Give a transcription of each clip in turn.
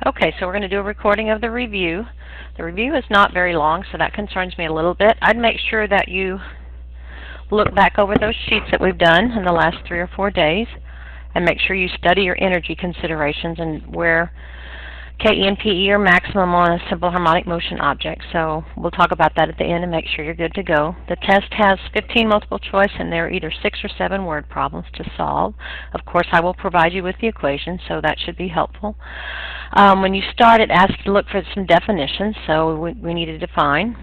Okay, so we're going to do a recording of the review. The review is not very long, so that concerns me a little bit. I'd make sure that you look back over those sheets that we've done in the last 3 or 4 days and make sure you study your energy considerations and where KE and PE are maximum on a simple harmonic motion object. So we'll talk about that at the end and make sure you're good to go. The test has 15 multiple choice and there are either 6 or 7 word problems to solve. Of course, I will provide you with the equation, so that should be helpful. When you start, it asks you to look for some definitions, so we need to define.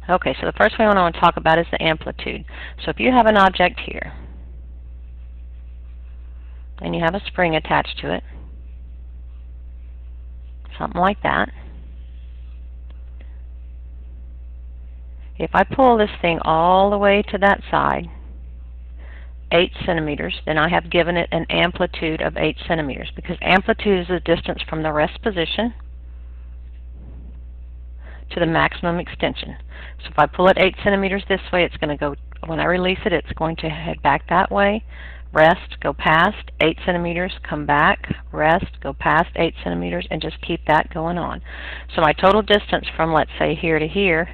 Okay, so the first one I want to talk about is the amplitude. So if you have an object here and you have a spring attached to it, something like that. If I pull this thing all the way to that side, 8 centimeters, then I have given it an amplitude of 8 centimeters, because amplitude is the distance from the rest position to the maximum extension. So if I pull it 8 centimeters this way, it's going to go, when I release it, it's going to head back that way, rest, go past 8 centimeters, come back, rest, go past 8 centimeters, and just keep that going on. So my total distance from, let's say, here to here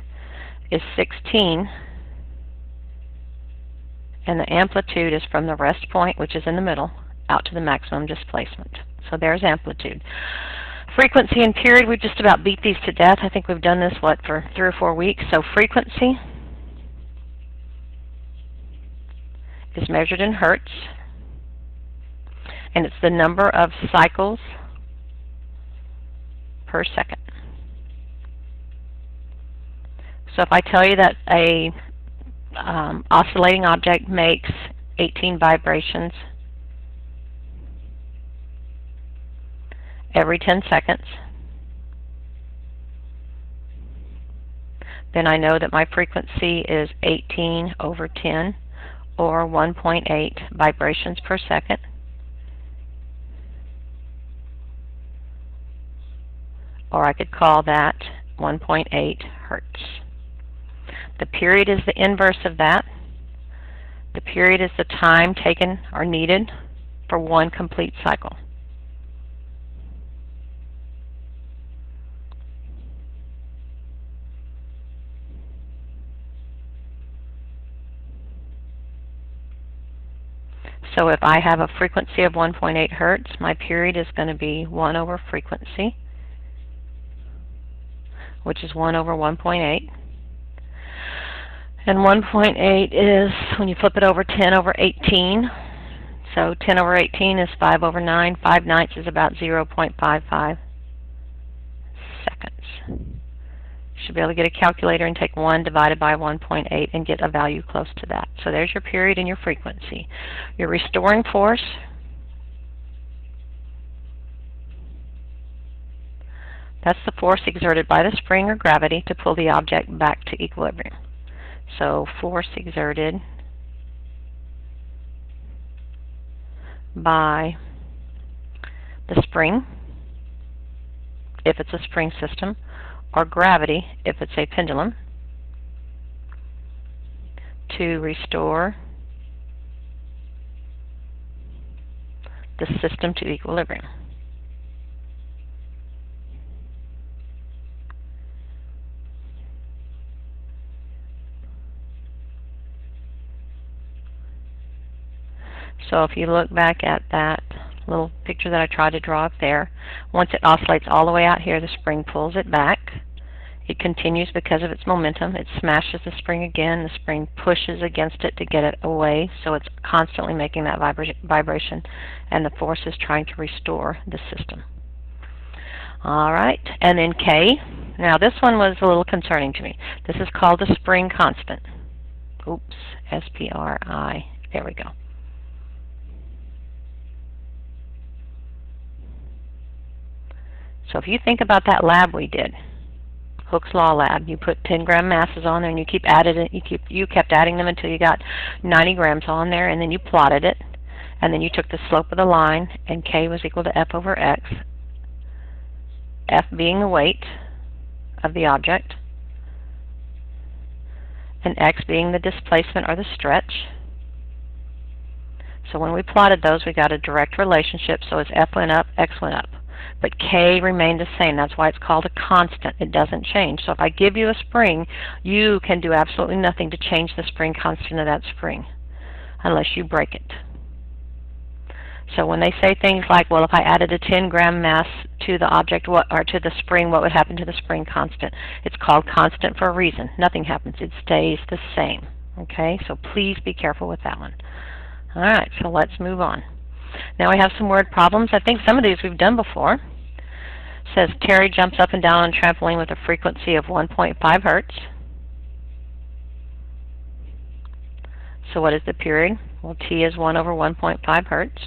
is 16, and the amplitude is from the rest point, which is in the middle, out to the maximum displacement. So there's amplitude. Frequency and period, we just about beat these to death. I think we've done this, what, for 3 or 4 weeks. So frequency is measured in hertz, and it's the number of cycles per second. So if I tell you that a oscillating object makes 18 vibrations every 10 seconds, then I know that my frequency is 18 over 10, or 1.8 vibrations per second. Or I could call that 1.8 hertz. The period is the inverse of that. The period is the time taken or needed for one complete cycle. So if I have a frequency of 1.8 hertz, my period is going to be 1 over frequency, which is 1 over 1.8. And 1.8 is, when you flip it over, 10 over 18. So 10 over 18 is 5 over 9. 5 ninths is about 0.55 seconds. You should be able to get a calculator and take 1 divided by 1.8 and get a value close to that. So there's your period and your frequency. Your restoring force that's the force exerted by the spring or gravity to pull the object back to equilibrium. So force exerted by the spring, if it's a spring system, or gravity, if it's a pendulum, to restore the system to equilibrium. So if you look back at that little picture that I tried to draw up there, once it oscillates all the way out here, the spring pulls it back. It continues because of its momentum. It smashes the spring again. The spring pushes against it to get it away, so it's constantly making that vibration, and the force is trying to restore the system. All right, and then K. Now this one was a little concerning to me. This is called the spring constant. Oops, S-P-R-I. There we go. So if you think about that lab we did, Hooke's Law lab, you put 10-gram masses on there and you kept adding them until you got 90 grams on there, and then you plotted it, and then you took the slope of the line, and K was equal to F over X, F being the weight of the object, and X being the displacement or the stretch. So when we plotted those, we got a direct relationship. So as F went up, X went up. But K remained the same. That's why it's called a constant. It doesn't change. So if I give you a spring, you can do absolutely nothing to change the spring constant of that spring unless you break it. So when they say things like, well, if I added a 10-gram mass to the object, or to the spring, what would happen to the spring constant? It's called constant for a reason. Nothing happens. It stays the same. Okay, so please be careful with that one. All right, so let's move on. Now we have some word problems. I think some of these we've done before. It says Terry jumps up and down on a trampoline with a frequency of 1.5 hertz. So what is the period? Well, T is 1 over 1.5 hertz.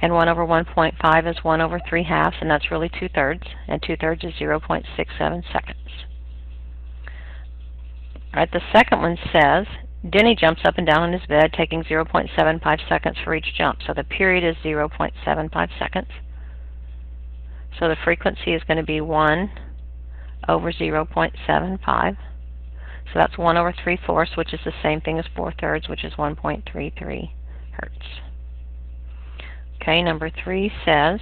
And 1 over 1.5 is 1 over 3/2, and that's really 2/3. And 2/3 is 0.67 seconds. All right, the second one says, Denny jumps up and down on his bed, taking 0.75 seconds for each jump. So the period is 0.75 seconds. So the frequency is going to be 1 over 0.75. So that's 1 over 3/4, which is the same thing as 4/3, which is 1.33 hertz. Okay, number 3 says,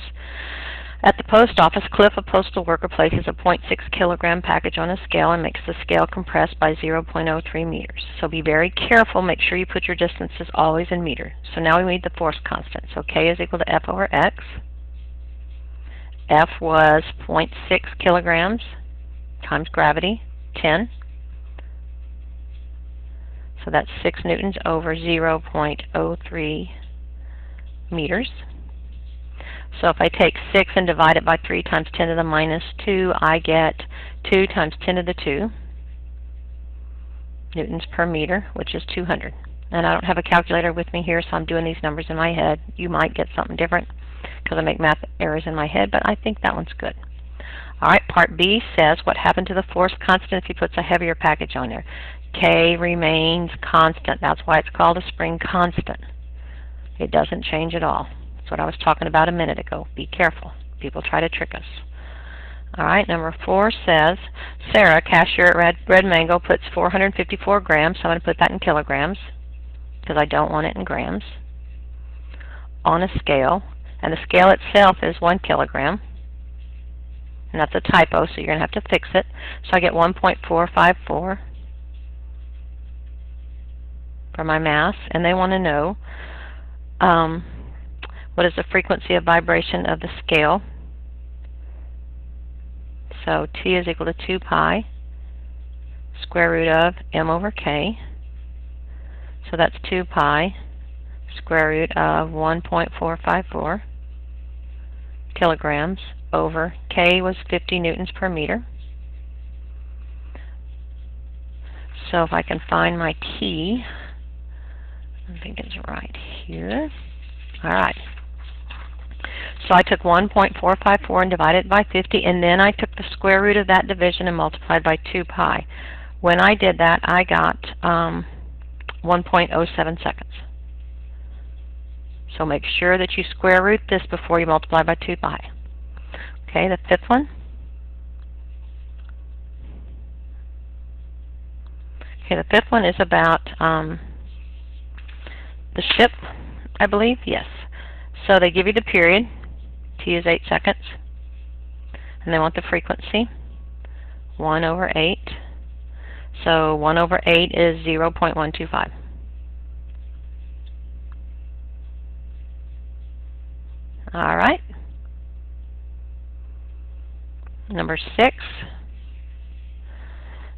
at the post office, Cliff, a postal worker, places a 0.6 kilogram package on a scale and makes the scale compress by 0.03 meters. So be very careful. Make sure you put your distances always in meters. So now we need the force constant. So K is equal to F over X. F was 0.6 kilograms times gravity, 10. So that's 6 newtons over 0.03 meters. So if I take 6 and divide it by 3 times 10 to the minus 2, I get 2 times 10 to the 2 newtons per meter, which is 200. And I don't have a calculator with me here, so I'm doing these numbers in my head. You might get something different because I make math errors in my head, but I think that one's good. All right, part B says, what happened to the force constant if he puts a heavier package on there? K remains constant. That's why it's called a spring constant. It doesn't change at all. That's what I was talking about a minute ago. Be careful. People try to trick us. All right, number 4 says, Sarah, cashier at Red Mango, puts 454 grams, so I'm going to put that in kilograms because I don't want it in grams, on a scale, and the scale itself is 1 kilogram, and that's a typo, so you're going to have to fix it. So I get 1.454 for my mass, and they want to know what is the frequency of vibration of the scale. So T is equal to 2 pi square root of M over K. So that's 2 pi square root of 1.454 kilograms over K was 50 newtons per meter. So if I can find my T, I think it's right here. All right. So I took 1.454 and divided it by 50, and then I took the square root of that division and multiplied by 2 pi. When I did that, I got 1.07 seconds. So make sure that you square root this before you multiply by 2 pi. Okay, the fifth one. Okay, the fifth one is about the ship, I believe. Yes. So they give you the period. T is 8 seconds. And they want the frequency. 1 over 8. So 1 over 8 is 0.125. All right. Number 6.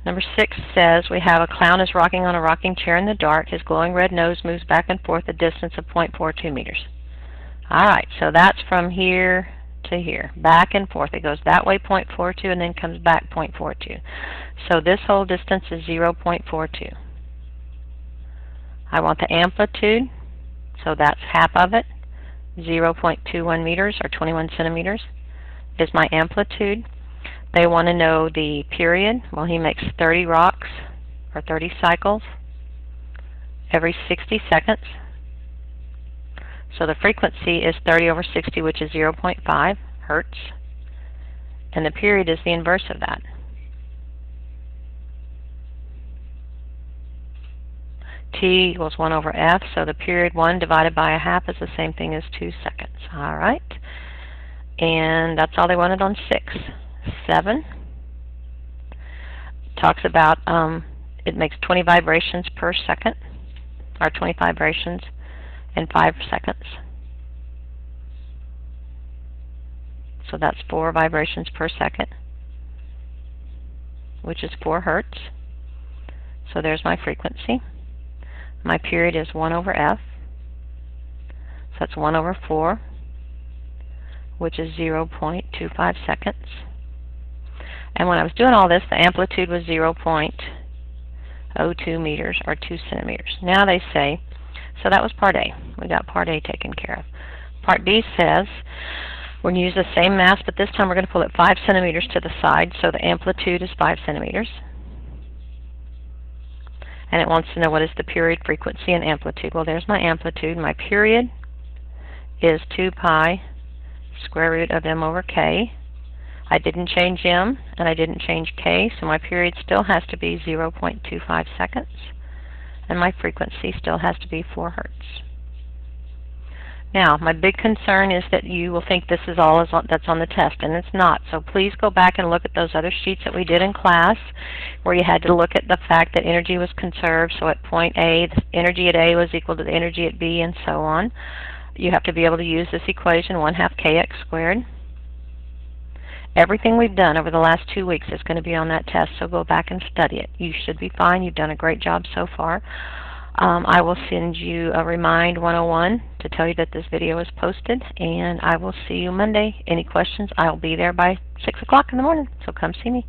Number 6 says, we have a clown is rocking on a rocking chair in the dark. His glowing red nose moves back and forth a distance of 0.42 meters. All right, so that's from here to here, back and forth. It goes that way 0.42 and then comes back 0.42. So this whole distance is 0.42. I want the amplitude, so that's half of it. 0.21 meters or 21 centimeters is my amplitude. They want to know the period. Well, he makes 30 rocks or 30 cycles every 60 seconds. So the frequency is 30 over 60, which is 0.5 hertz. And the period is the inverse of that. T equals 1 over F, so the period 1 divided by a half is the same thing as 2 seconds. All right. And that's all they wanted on 6. 7 talks about it makes 20 vibrations per second, or 20 vibrations in 5 seconds. So that's 4 vibrations per second, which is 4 hertz. So there's my frequency. My period is 1 over F. So that's 1 over 4, which is 0.25 seconds. And when I was doing all this, the amplitude was 0.02 meters, or 2 centimeters. Now they say, so that was part A. We got part A taken care of. Part B says we're going to use the same mass, but this time we're going to pull it 5 centimeters to the side, so the amplitude is 5 centimeters. And it wants to know what is the period, frequency, and amplitude. Well, there's my amplitude. My period is 2 pi square root of m over k. I didn't change m, and I didn't change k, so my period still has to be 0.25 seconds. And my frequency still has to be 4 hertz. Now, my big concern is that you will think this is all that's on the test, and it's not. So please go back and look at those other sheets that we did in class, where you had to look at the fact that energy was conserved. So at point A, the energy at A was equal to the energy at B, and so on. You have to be able to use this equation, 1/2 kx squared. Everything we've done over the last 2 weeks is going to be on that test, so go back and study it. You should be fine. You've done a great job so far. I will send you a Remind 101 to tell you that this video is posted, and I will see you Monday. Any questions? I'll be there by 6 o'clock in the morning, so come see me.